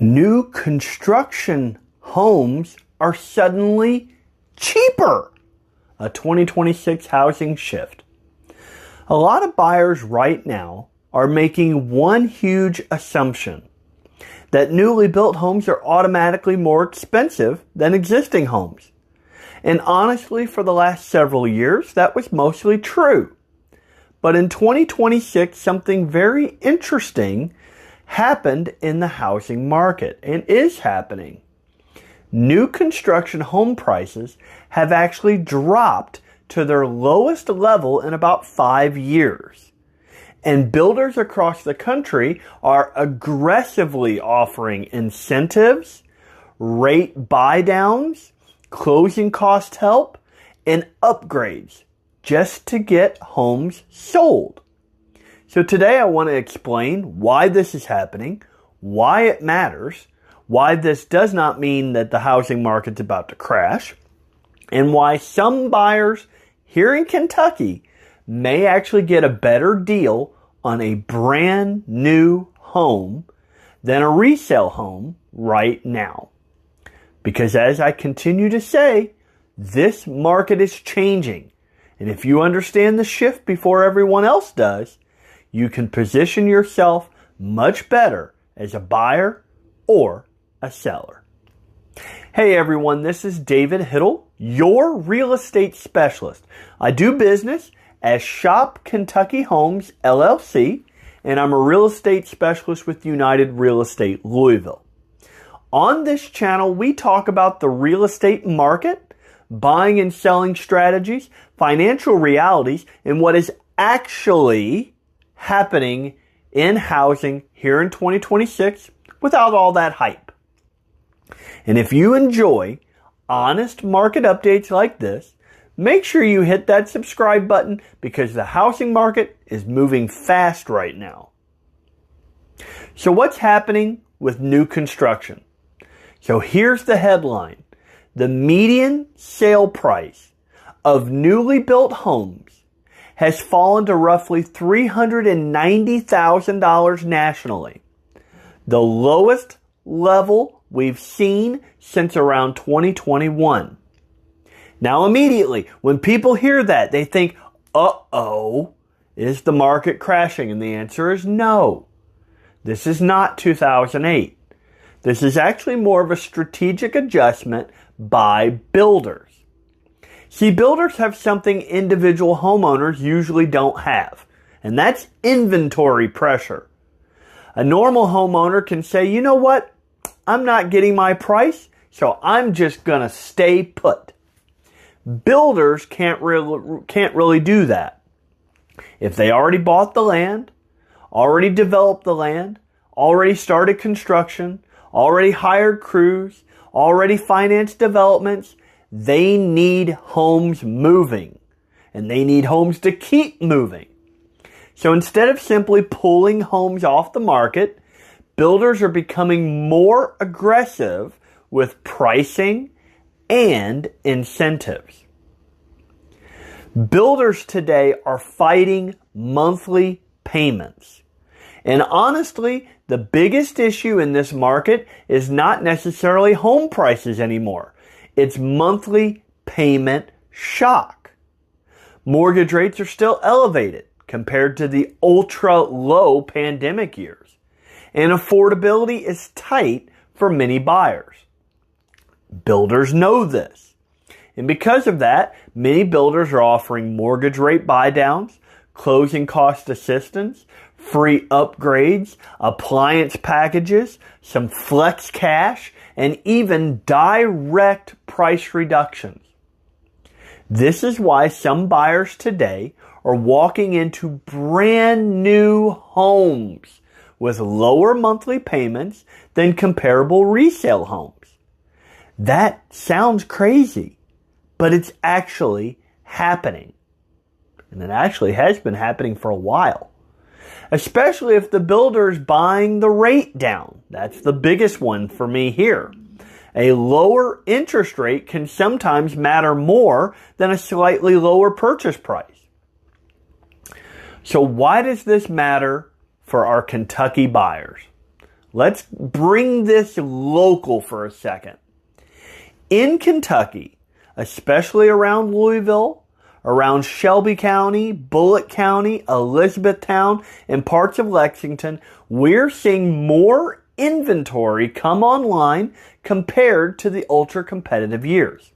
New construction homes are suddenly cheaper. A 2026 housing shift. A lot of buyers right now are making one huge assumption, that newly built homes are automatically more expensive than existing homes. And honestly, for the last several years, that was mostly true. But in 2026, something very interesting happened in the housing market and is happening. New construction home prices have actually dropped to their lowest level in about 5 years. And builders across the country are aggressively offering incentives, rate buy downs, closing cost help, and upgrades just to get homes sold. So today I want to explain why this is happening, why it matters, why this does not mean that the housing market's about to crash, and why some buyers here in Kentucky may actually get a better deal on a brand new home than a resale home right now. Because as I continue to say, this market is changing. And if you understand the shift before everyone else does, you can position yourself much better as a buyer or a seller. Hey everyone, this is David Hittle, your real estate specialist. I do business as Shop Kentucky Homes, LLC, and I'm a real estate specialist with United Real Estate Louisville. On this channel, we talk about the real estate market, buying and selling strategies, financial realities, and what is actually happening in housing here in 2026 without all that hype. And if you enjoy honest market updates like this, make sure you hit that subscribe button because the housing market is moving fast right now. So what's happening with new construction? So here's the headline. The median sale price of newly built homes has fallen to roughly $390,000 nationally, the lowest level we've seen since around 2021. Now immediately, when people hear that, they think, uh-oh, is the market crashing? And the answer is no. This is not 2008. This is actually more of a strategic adjustment by builders. See, builders have something individual homeowners usually don't have, and that's inventory pressure. A normal homeowner can say, you know what? I'm not getting my price, so I'm just going to stay put. Builders can't really do that. If they already bought the land, already developed the land, already started construction, already hired crews, already financed developments, they need homes moving, and they need homes to keep moving. So instead of simply pulling homes off the market, builders are becoming more aggressive with pricing and incentives. Builders today are fighting monthly payments. And honestly, the biggest issue in this market is not necessarily home prices anymore. It's monthly payment shock. Mortgage rates are still elevated compared to the ultra low pandemic years. And affordability is tight for many buyers. Builders know this. And because of that, many builders are offering mortgage rate buy downs, closing cost assistance, free upgrades, appliance packages, some flex cash, and even direct price reductions. This is why some buyers today are walking into brand new homes with lower monthly payments than comparable resale homes. That sounds crazy, but it's actually happening. And it actually has been happening for a while. Especially if the builder is buying the rate down. That's the biggest one for me here. A lower interest rate can sometimes matter more than a slightly lower purchase price. So why does this matter for our Kentucky buyers? Let's bring this local for a second. In Kentucky, especially around Louisville, around Shelby County, Bullitt County, Elizabethtown, and parts of Lexington, we're seeing more inventory come online compared to the ultra-competitive years.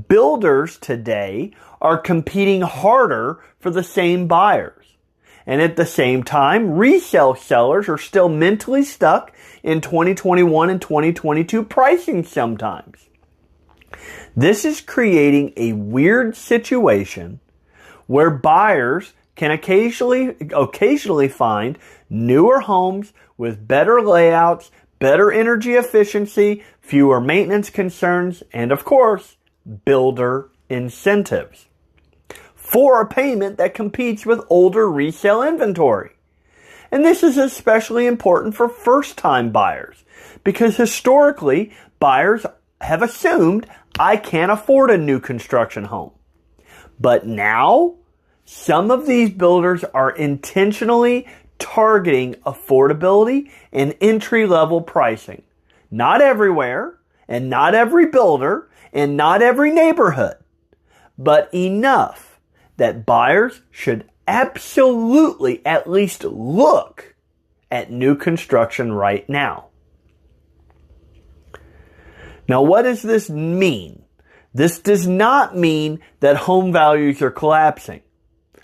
Builders today are competing harder for the same buyers. And at the same time, resale sellers are still mentally stuck in 2021 and 2022 pricing sometimes. This is creating a weird situation where buyers can occasionally find newer homes with better layouts, better energy efficiency, fewer maintenance concerns, and of course, builder incentives for a payment that competes with older resale inventory. And this is especially important for first-time buyers because historically, buyers have assumed I can't afford a new construction home. But now, some of these builders are intentionally targeting affordability and entry-level pricing. Not everywhere, and not every builder, and not every neighborhood, but enough that buyers should absolutely at least look at new construction right now. Now, what does this mean? This does not mean that home values are collapsing.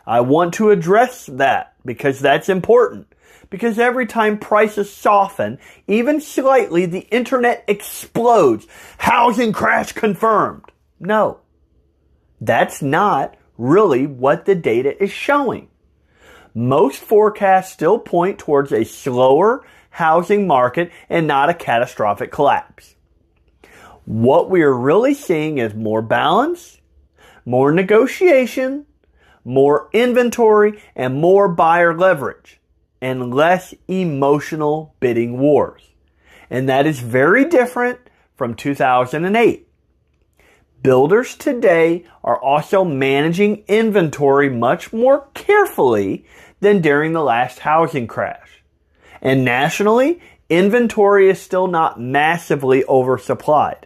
I want to address that because that's important. Because every time prices soften, even slightly, the internet explodes. Housing crash confirmed. No, that's not really what the data is showing. Most forecasts still point towards a slower housing market and not a catastrophic collapse. What we are really seeing is more balance, more negotiation, more inventory, and more buyer leverage, and less emotional bidding wars. And that is very different from 2008. Builders today are also managing inventory much more carefully than during the last housing crash. And nationally, inventory is still not massively oversupplied.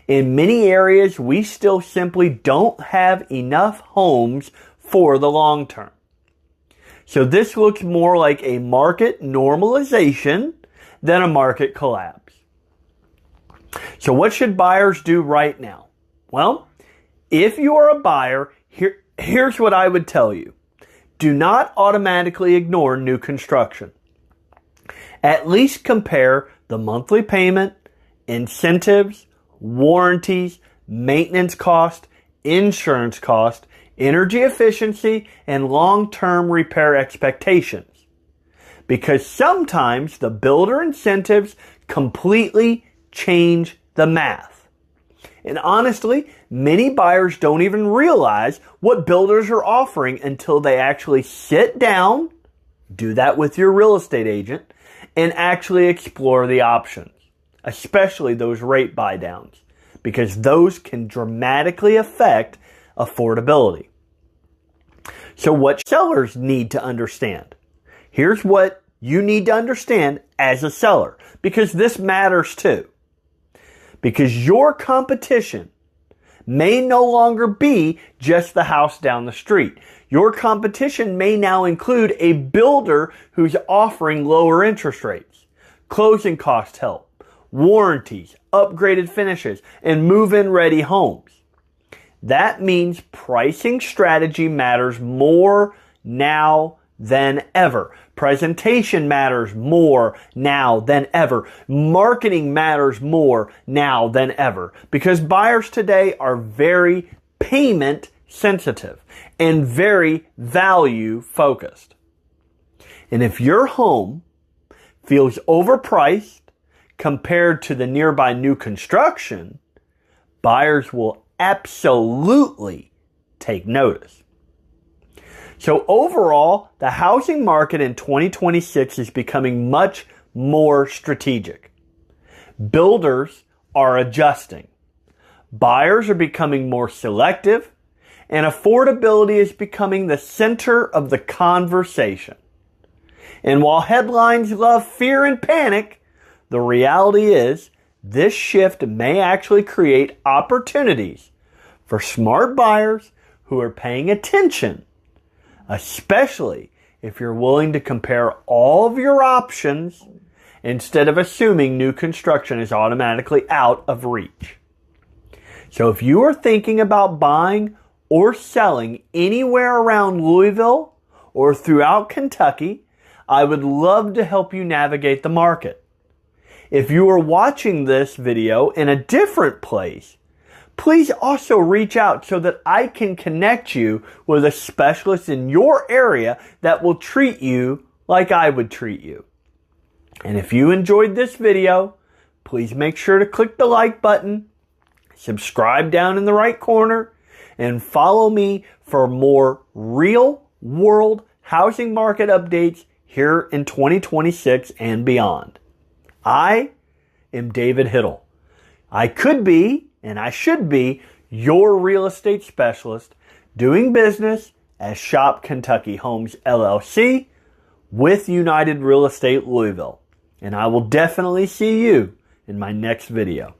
In many areas, we still simply don't have enough homes for the long term. So this looks more like a market normalization than a market collapse. So what should buyers do right now? Well, if you are a buyer, here's what I would tell you. Do not automatically ignore new construction. At least compare the monthly payment, incentives, warranties, maintenance cost, insurance cost, energy efficiency, and long-term repair expectations. Because sometimes the builder incentives completely change the math. And honestly, many buyers don't even realize what builders are offering until they actually sit down, do that with your real estate agent, and actually explore the options, especially those rate buy downs, because those can dramatically affect affordability. So what sellers need to understand. Here's what you need to understand as a seller, because this matters too. Because your competition may no longer be just the house down the street. Your competition may now include a builder who's offering lower interest rates, closing cost help, warranties, upgraded finishes, and move-in ready homes. That means pricing strategy matters more now than ever. Presentation matters more now than ever. Marketing matters more now than ever. Because buyers today are very payment sensitive and very value focused. And if your home feels overpriced compared to the nearby new construction, buyers will absolutely take notice. So overall, the housing market in 2026 is becoming much more strategic. Builders are adjusting. Buyers are becoming more selective, and affordability is becoming the center of the conversation. And while headlines love fear and panic, the reality is this shift may actually create opportunities for smart buyers who are paying attention, especially if you're willing to compare all of your options instead of assuming new construction is automatically out of reach. So if you are thinking about buying or selling anywhere around Louisville or throughout Kentucky, I would love to help you navigate the market. If you are watching this video in a different place, please also reach out so that I can connect you with a specialist in your area that will treat you like I would treat you. And if you enjoyed this video, please make sure to click the like button, subscribe down in the right corner, and follow me for more real world housing market updates here in 2026 and beyond. I am David Hittle. I could be, and I should be, your real estate specialist doing business as Shop Kentucky Homes LLC with United Real Estate Louisville. And I will definitely see you in my next video.